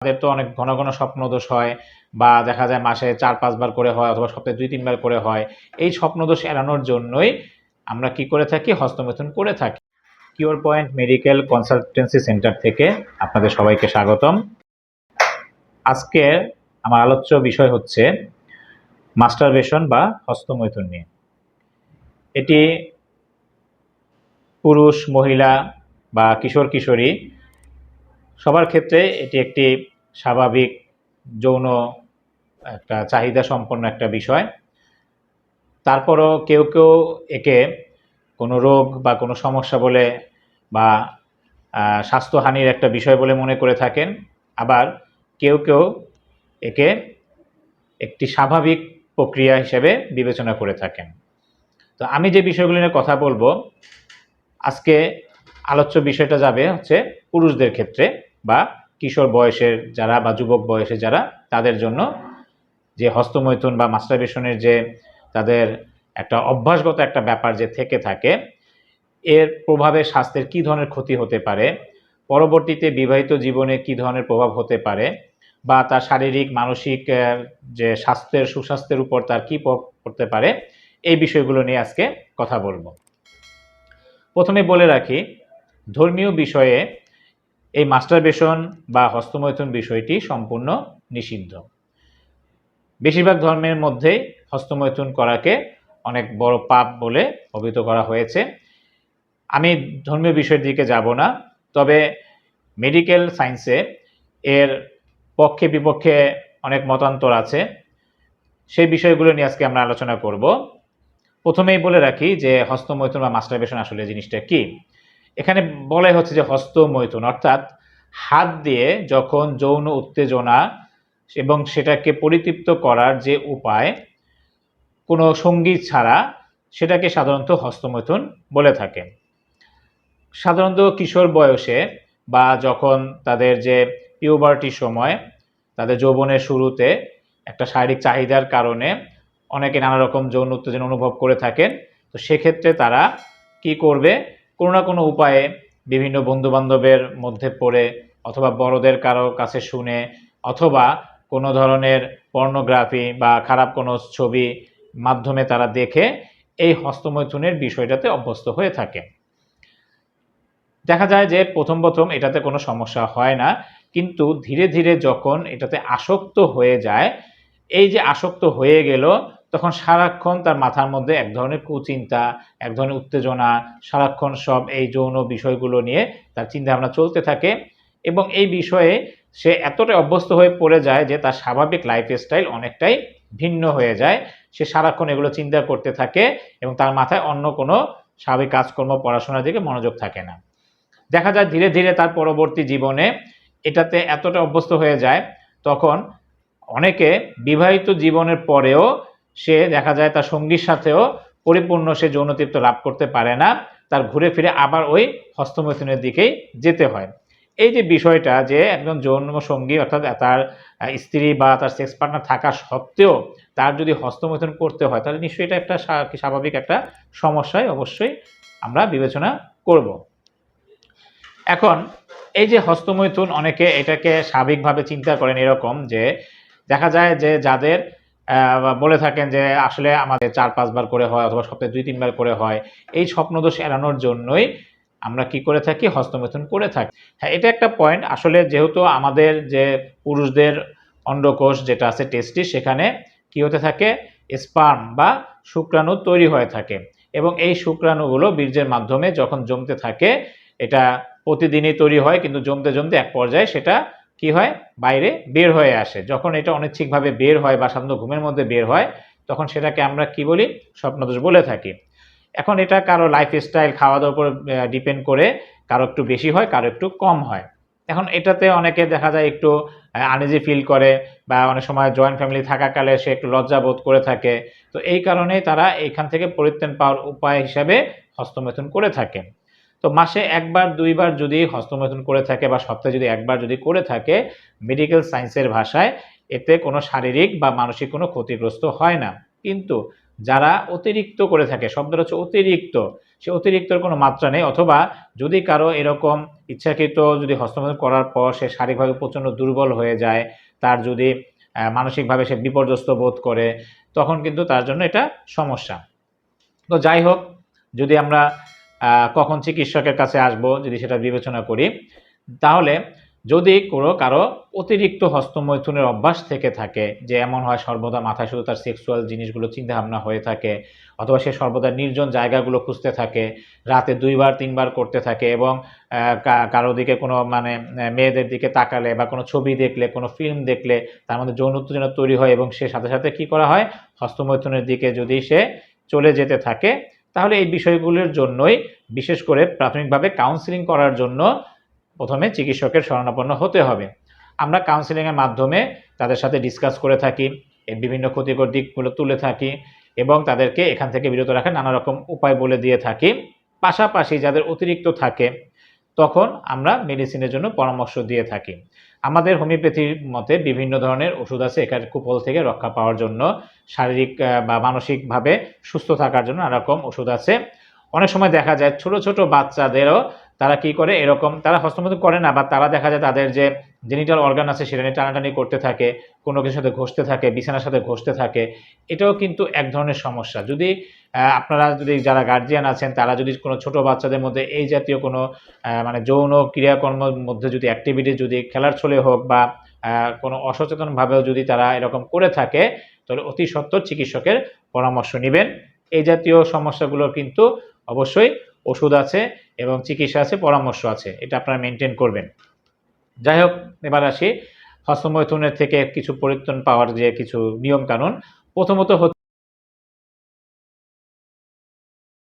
তাদের তো অনেক ঘন ঘন স্বপ্নদোষ হয় বা দেখা যায় মাসে 4-5 বার করে হয় অথবা সপ্তাহে 2-3 বার করে হয়। এই স্বপ্নদোষ এড়ানোর জন্যই আমরা কি করে থাকি? হস্তমৈথুন করে থাকি। Cure point medical consultancy centre থেকে আপনাদের সবাইকে স্বাগতম। আজকে আমার আলোচ্য বিষয় হচ্ছে মাস্টারবেশন বা হস্তমৈথুন নিয়ে। এটি পুরুষ, মহিলা বা কিশোর কিশোরী সবার ক্ষেত্রে এটি একটি স্বাভাবিক যৌন একটা চাহিদা সম্পন্ন একটা বিষয়। তারপরও কেউ কেউ একে কোনো রোগ বা কোনো সমস্যা বলে বা স্বাস্থ্যহানির একটা বিষয় বলে মনে করে থাকেন। আবার কেউ কেউ একে একটি স্বাভাবিক প্রক্রিয়া হিসেবে বিবেচনা করে থাকেন। তো আমি যে বিষয়গুলো নিয়ে কথা বলবো আজকে, আলোচ্য বিষয়টা যাবে হচ্ছে পুরুষদের ক্ষেত্রে বা কিশোর বয়সের যারা বা যুবক বয়সে যারা, তাদের জন্য যে হস্তমৈথুন বা মাস্টারবেশনের যে তাদের একটা অভ্যাসগত একটা ব্যাপার যে থেকে থাকে, এর প্রভাবে স্বাস্থ্যের কী ধরনের ক্ষতি হতে পারে, পরবর্তীতে বিবাহিত জীবনে কী ধরনের প্রভাব হতে পারে, বা তার শারীরিক মানসিক যে সুস্বাস্থ্যের উপর তার কী প্রভাব পড়তে পারে, এই বিষয়গুলো নিয়ে আজকে কথা বলবো। প্রথমে বলে রাখি, ধর্মীয় বিষয়ে এই মাস্টারবেশন বা হস্তমৈথুন বিষয়টি সম্পূর্ণ নিষিদ্ধ। বেশিরভাগ ধর্মের মধ্যেই হস্তমৈথুন করাকে অনেক বড় পাপ বলে অভিহিত করা হয়েছে। আমি ধর্মীয় বিষয়ের দিকে যাব না, তবে মেডিকেল সায়েন্সে এর পক্ষে বিপক্ষে অনেক মতান্তর আছে। সেই বিষয়গুলো নিয়ে আজকে আমরা আলোচনা করব। প্রথমেই বলে রাখি যে হস্তমৈথুন বা মাস্টারবেশন আসলে জিনিসটা কি। এখানে বলাই হচ্ছে যে হস্তমৈথুন অর্থাৎ হাত দিয়ে যখন যৌন উত্তেজনা এবং সেটাকে পরিতৃপ্ত করার যে উপায় কোনো সঙ্গী ছাড়া, সেটাকে সাধারণত হস্তমৈথুন বলে থাকে। সাধারণত কিশোর বয়সে বা যখন তাদের যে পিউবার্টির সময়, তাদের যৌবনের শুরুতে একটা শারীরিক চাহিদার কারণে অনেকে নানা রকম যৌন উত্তেজনা অনুভব করে থাকেন। তো সেক্ষেত্রে তারা কি করবে, কোনো না কোনো উপায়ে বিভিন্ন বন্ধুবান্ধবের মধ্যে পড়ে অথবা বড়দের কারো কাছে শুনে অথবা কোনো ধরনের পর্নোগ্রাফি বা খারাপ কোনো ছবি মাধ্যমে তারা দেখে এই হস্তমৈথুনের বিষয়টাতে অভ্যস্ত হয়ে থাকে। দেখা যায় যে প্রথম এটাতে কোনো সমস্যা হয় না, কিন্তু ধীরে ধীরে যখন এটাতে আসক্ত হয়ে যায়, এই যে আসক্ত হয়ে গেল, তখন সারাক্ষণ তার মাথার মধ্যে এক ধরনের কুচিন্তা, এক ধরনের উত্তেজনা, সারাক্ষণ সব এই যৌন বিষয়গুলো নিয়ে তার চিন্তাভাবনা চলতে থাকে এবং এই বিষয়ে সে এতটাই অভ্যস্ত হয়ে পড়ে যায় যে তার স্বাভাবিক লাইফস্টাইল অনেকটাই ভিন্ন হয়ে যায়। সে সারাক্ষণ এগুলো চিন্তা করতে থাকে এবং তার মাথায় অন্য কোনো স্বাভাবিক কাজকর্ম, পড়াশোনার দিকে মনোযোগ থাকে না। দেখা যায় ধীরে ধীরে তার পরবর্তী জীবনে এটাতে এতটা অভ্যস্ত হয়ে যায়, তখন অনেকে বিবাহিত জীবনের পরেও সে দেখা যায় তার সঙ্গীর সাথেও পরিপূর্ণ সে যৌনতৃপ্ত লাভ করতে পারে না, তার ঘুরে ফিরে আবার ওই হস্তমৈথুনের দিকেই যেতে হয়। এই যে বিষয়টা যে একজন যৌন সঙ্গী অর্থাৎ তার স্ত্রী বা তার সেক্স পার্টনার থাকা সত্ত্বেও তার যদি হস্তমৈথুন করতে হয়, তাহলে নিশ্চয়ই এটা একটা স্বাভাবিক একটা সমস্যায় অবশ্যই আমরা বিবেচনা করব। এখন এই যে হস্তমৈথুন, অনেকে এটাকে স্বাভাবিকভাবে চিন্তা করেন এরকম যে দেখা যায় যে যাদের বলে থাকেন যে আসলে আমাদের 4-5 বার করে হয় অথবা সপ্তাহে 2-3 বার করে হয়, এই স্বপ্নদোষ এড়ানোর জন্যই আমরা কি করে থাকি? হস্তমৈথুন করে থাকি। হ্যাঁ, এটা একটা পয়েন্ট। আসলে যেহেতু আমাদের যে পুরুষদের অন্ডকোষ যেটা আছে টেস্টিস, সেখানে কি হতে থাকে? স্পার্ম বা শুক্রাণু তৈরি হয়ে থাকে এবং এই শুক্রাণুগুলো বীর্যের মাধ্যমে যখন জমতে থাকে, এটা প্রতিদিনই তৈরি হয়, কিন্তু জমতে জমতে এক পর্যায়ে সেটা কি হয়? বাইরে বের হয়ে আসে। যখন এটা অনিচ্ছাকৃতভাবে বের হয় বা সাধারণত ঘুমের মধ্যে বের হয়, তখন সেটাকে আমরা কি বলি? স্বপ্নদোষ বলে থাকি। এখন এটা কারো লাইফস্টাইল, খাওয়া-দাওয়ার উপর ডিপেন্ড করে কারো একটু বেশি হয়, কারো একটু কম হয়। এখন এটাতে অনেকে দেখা যায় একটু আনইজি ফিল করে বা অনেক সময় জয়েন্ট ফ্যামিলি থাকাকালে সে একটু লজ্জা বোধ করে থাকে। তো এই কারণেই তারা এখান থেকে পরিত্রাণ পাওয়ার উপায় হিসাবে হস্তমৈথুন করে থাকে। তো মাসে ১ বার ২ বার যদি হস্তমৈথুন করে থাকে বা সপ্তাহে যদি ১ বার যদি করে থাকে, মেডিকেল সায়েন্সের ভাষায় এতে কোনো শারীরিক বা মানসিক কোনো ক্ষতিগ্রস্ত হয় না। কিন্তু যারা অতিরিক্ত করে থাকে, শব্দটা হচ্ছে অতিরিক্ত, সে অতিরিক্তর কোনো মাত্রা নেই, অথবা যদি কারো এরকম ইচ্ছাকৃত যদি হস্তমৈথুন করার পর সে শারীরিকভাবে প্রচণ্ড দুর্বল হয়ে যায়, তার যদি মানসিকভাবে সে বিপর্যস্ত বোধ করে, তখন কিন্তু তার জন্য এটা সমস্যা। তো যাই হোক, যদি আমরা কখন চিকিৎসকের কাছে আসব যদি সেটা বিবেচনা করি, তাহলে যদি কারো অতিরিক্ত হস্তমৈথুনের অভ্যাস থেকে থাকে, যে এমন হয় সর্বদা মাথায় শুধু তার সেক্সুয়াল জিনিসগুলো চিন্তাভাবনা হয়ে থাকে, অথবা সে সর্বদা নির্জন জায়গাগুলো খুঁজতে থাকে, রাতে 2 বার 3 বার করতে থাকে, এবং কারো দিকে কোনো মানে মেয়েদের দিকে তাকালে বা কোনো ছবি দেখলে, কোনো ফিল্ম দেখলে তার মধ্যে যৌন উত্তেজনা তৈরি হয়, এবং সে সাথে সাথে কী করা হয়, হস্তমৈথুনের দিকে যদি সে চলে যেতে থাকে, তাহলে এই বিষয়গুলোর জন্যই বিশেষ করে প্রাথমিকভাবে কাউন্সেলিং করার জন্য প্রথমে চিকিৎসকের শরণাপন্ন হতে হবে। আমরা কাউন্সেলিংয়ের মাধ্যমে তাদের সাথে ডিসকাস করে থাকি, এর বিভিন্ন ক্ষতিকর দিকগুলো তুলে থাকি, এবং তাদেরকে এখান থেকে বিরত রাখার নানা রকম উপায় বলে দিয়ে থাকি। পাশাপাশি যাদের অতিরিক্ত থাকে, তখন আমরা মেডিসিনের জন্য পরামর্শ দিয়ে থাকি। আমাদের হোমিওপ্যাথির মতে বিভিন্ন ধরনের ওষুধ আছে এখানে কুফল থেকে রক্ষা পাওয়ার জন্য, শারীরিক বা মানসিকভাবে সুস্থ থাকার জন্য নানা রকম ওষুধ আছে। অনেক সময় দেখা যায় ছোট ছোট বাচ্চাদেরও তারা কি করে, এরকম তারা হস্তমৈথুন করে না, বা তারা দেখা যায় তাদের যে জেনিটাল অর্গান আছে সেটা নিয়ে টানাটানি করতে থাকে, কোনো কিছুর সাথে ঘষতে থাকে, বিছানার সাথে ঘষতে থাকে। এটাও কিন্তু এক ধরনের সমস্যা। যদি আপনারা যদি যারা গার্জিয়ান আছেন তারা যদি কোনো ছোট বাচ্চাদের মধ্যে এই জাতীয় কোনো মানে যৌন ক্রিয়াকর্মের মধ্যে যদি অ্যাক্টিভিটি যদি খেলার ছলে হোক বা কোনো অসচেতনভাবেও যদি তারা এরকম করে থাকে, তাহলে অতি সত্বর চিকিৎসকের পরামর্শ নেবেন। এই জাতীয় সমস্যাগুলোর কিন্তু অবশ্যই ওষুধ আছে এবং চিকিৎসা আছে, পরামর্শ আছে, এটা আপনারা মেনটেন করবেন। যাই হোক, এবার আসি হস্তমৈথুনের থেকে কিছু পরিত্রাণ পাওয়ার যে কিছু নিয়মকানুন। প্রথমত